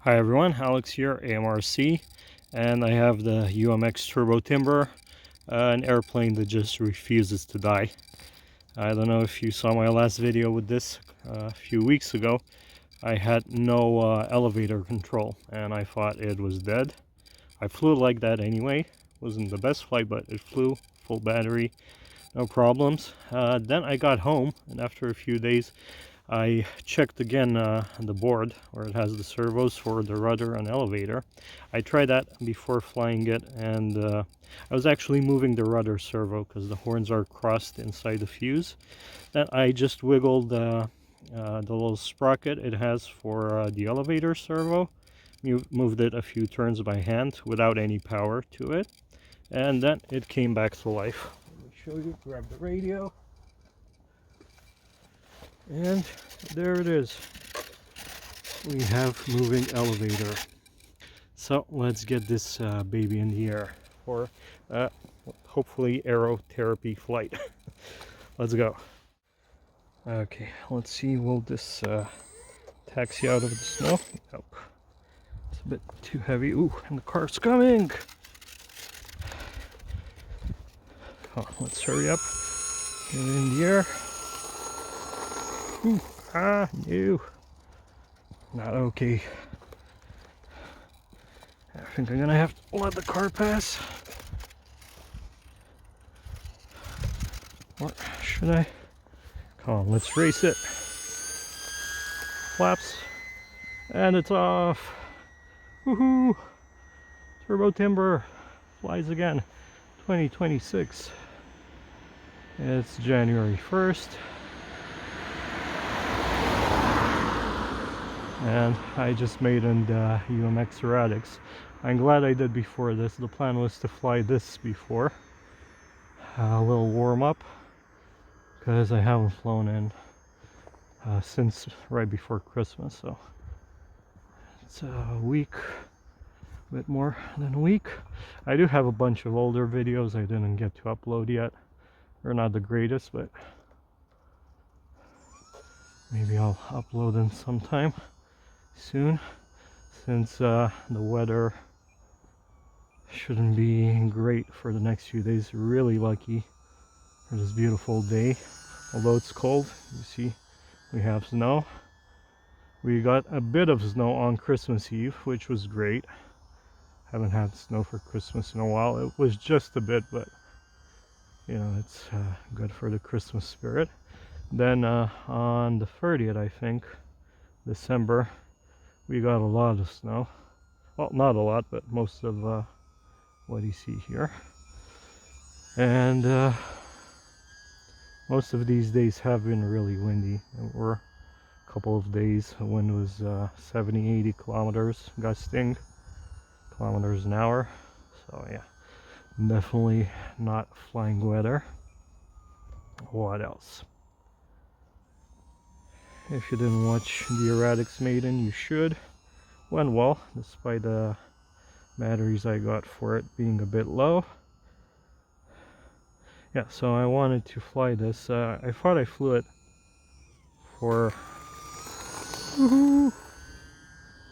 Hi everyone, Alex here, AMRC, and I have the UMX Turbo Timber, an airplane that just refuses to die. I don't know if you saw my last video with this a few weeks ago. I had no elevator control and I thought it was dead. I flew like that anyway. Wasn't the best flight, but it flew, full battery, no problems. Then I got home, and after a few days I checked again the board where it has the servos for the rudder and elevator. I tried that before flying it, and I was actually moving the rudder servo because the horns are crossed inside the fuse. Then I just wiggled the little sprocket it has for the elevator servo. Moved it a few turns by hand without any power to it, and then it came back to life. Let me show you. Grab the radio. And there it is. We have moving elevator. So let's get this baby in the air for hopefully aerotherapy flight. Let's go. Okay, let's see, will this taxi out of the snow? Nope. It's a bit too heavy. Ooh, and the car's coming! Oh, let's hurry up. Get it in the air. Ooh, no. Not okay. I think I'm gonna have to let the car pass. Or should I? Come on, let's race it. Flaps. And it's off. Woohoo! Turbo Timber flies again. 2026. It's January 1st. And I just made in the UMX Radix. I'm glad I did before this. The plan was to fly this before. A little warm up, because I haven't flown in since right before Christmas, so it's a week, a bit more than a week. I do have a bunch of older videos I didn't get to upload yet. They're not the greatest, but maybe I'll upload them sometime soon, since the weather shouldn't be great for the next few days. Really lucky for this beautiful day, although it's cold. You see we have snow. We got a bit of snow on Christmas Eve, which was great. Haven't had snow for Christmas in a while. It was just a bit, but you know, it's good for the Christmas spirit. Then on the 30th, I think, December, we got a lot of snow. Well, not a lot, but most of what you see here. And most of these days have been really windy. There were a couple of days the wind was 70-80 kilometers gusting kilometers an hour. So yeah, definitely not flying weather. What else? If you didn't watch the Erratics Maiden, you should. Went well, despite the batteries I got for it being a bit low. Yeah, so I wanted to fly this. I thought I flew it for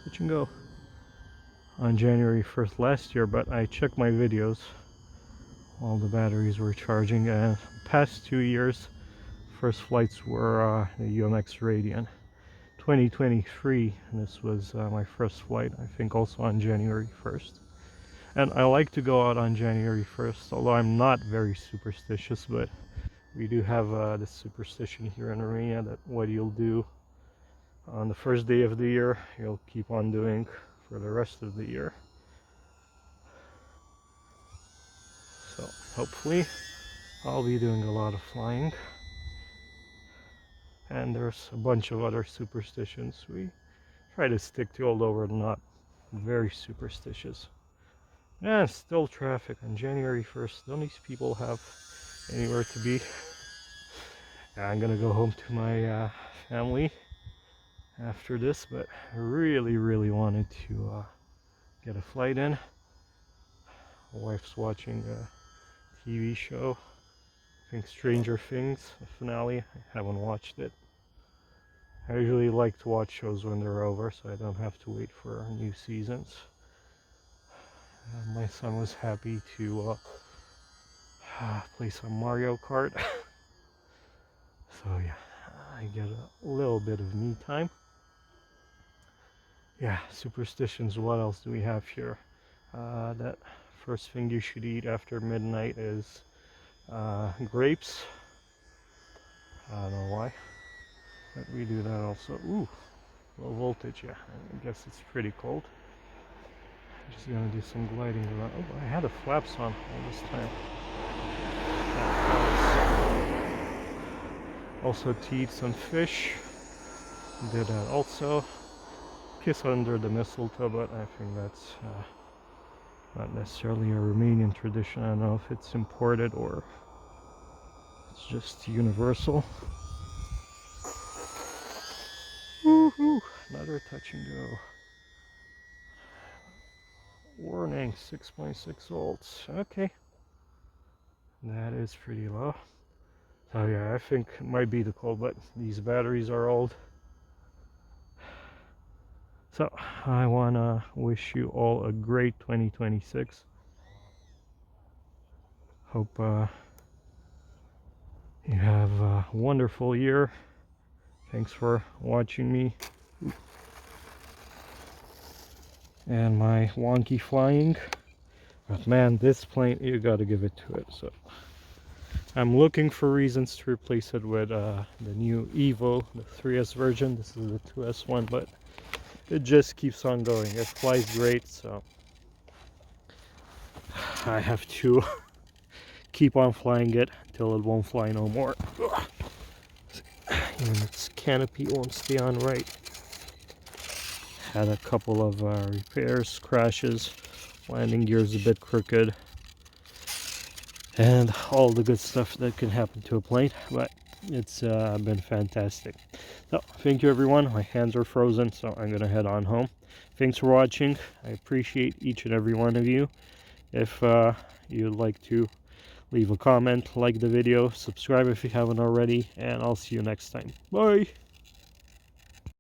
touch and go on January 1st last year, but I checked my videos while the batteries were charging, and past 2 years first flights were the UMX Radian. 2023, this was my first flight, I think also on January 1st. And I like to go out on January 1st, although I'm not very superstitious, but we do have this superstition here in Romania that what you'll do on the first day of the year, you'll keep on doing for the rest of the year. So hopefully I'll be doing a lot of flying. And there's a bunch of other superstitions we try to stick to, although we're not very superstitious. And still traffic on January 1st. Don't these people have anywhere to be? I'm gonna go home to my family after this, but I really wanted to get a flight in. My wife's watching a TV show, I think Stranger Things, the finale. I haven't watched it. I usually like to watch shows when they're over, so I don't have to wait for new seasons. My son was happy to play some Mario Kart. So yeah, I get a little bit of me time. Yeah, superstitions. What else do we have here? That first thing you should eat after midnight is grapes. I don't know why, but we do that also. Ooh, low voltage. Yeah, I guess it's pretty cold. I'm just gonna do some gliding around. Oh, I had the flaps on all this time. Also to eat some fish. Did that also. Kiss under the mistletoe, but I think that's not necessarily a Romanian tradition. I don't know if it's imported or it's just universal. Woohoo! Another touch and go. Warning, 6.6 volts. Okay. That is pretty low. So yeah, I think it might be the cold, but these batteries are old. So I want to wish you all a great 2026. Hope you have a wonderful year. Thanks for watching me and my wonky flying. But man, this plane, you gotta give it to it. So I'm looking for reasons to replace it with the new Evo, the 3S version. This is the 2S one, but it just keeps on going. It flies great, so I have to keep on flying it until it won't fly no more. And its canopy won't stay on right. Had a couple of repairs, crashes, landing gears a bit crooked, and all the good stuff that can happen to a plane, but it's been fantastic. So thank you everyone. My hands are frozen, so I'm gonna head on home. Thanks for watching. I appreciate each and every one of you. If you'd like to leave a comment, like the video, subscribe if you haven't already, and I'll see you next time. Bye.